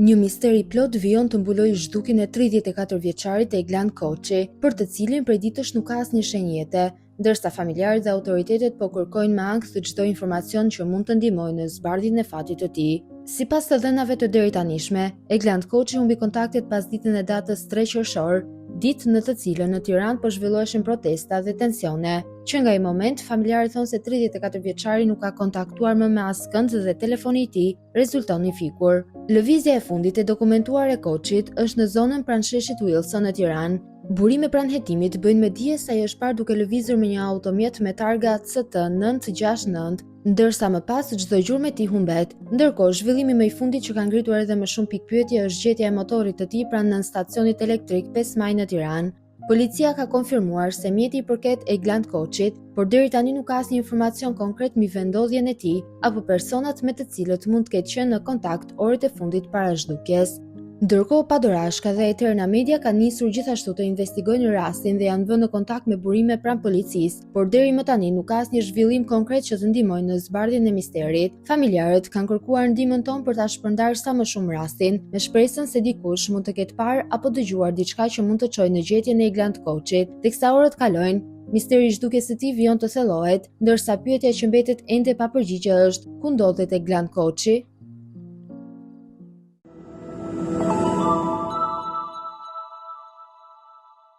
Një mister i plot vijon të mbuloi zhdukjen e 34 vjeçarit Eglant Koçi, për të cilin prej ditësh nuk ka asnjë shenjete, ndërsa familjarët dhe autoritetet po kërkojnë me ankth çdo informacion që mund të ndihmojë në zbardhjen e fatit të tij. Sipas të dhënave të deritanishme, Eglant Koçi humbi kontaktet pas ditën e datës 3 qershor, ditë në të cilën në Tiranë po zhvilloheshin protesta dhe tensione. Që nga ai moment, familjarët thonë se 34 vjeçari nuk ka kontaktuar më me askënd dhe telefoni i tij rezulton i fikur. Lëvizja e fundit e dokumentuar e Koçit është në zonën pranë sheshit Wilson në Tiranë. Burime pranë hetimit bëjnë me dije se ai është parë duke lëvizur me një automjet me targa CT 969, ndërsa më pas çdo gjurmë e tij humbet. Ndërkohë, zhvillimi më i fundit që ka ngritur edhe më shumë pikpyetje është gjetja e motorit të tij pranë nën stacionit elektrik 5 Maj në Tiranë. Policia ka konfirmuar se mjeti i përket Eglant Koçit, por deri tani nuk ka asnjë informacion konkret mbi vendodhjen e tij apo personat me të cilët mund të ketë qenë në kontakt orët e fundit para zhdukjes. Ndërkohë, Padorashka dhe Eterna Media kanë nisur gjithashtu të investigojnë rastin dhe janë vënë në kontakt me burime pranë policisë, por deri më tani nuk ka asnjë zhvillim konkret që të ndihmojë në zbardhjen e misterit. Familjarët kanë kërkuar ndihmën tonë për ta shpërndarë sa më shumë rastin, me shpresën se dikush mund të ketë parë apo dëgjuar diçka që mund të çojë në gjetjen e Eglant Koçit. Teksa orët kalojnë, misteri i zhdukjes së tij vijon të thellohet, ndërsa pyetja që mbetet ende pa përgjigje është: ku ndodhet Eglant Koçi?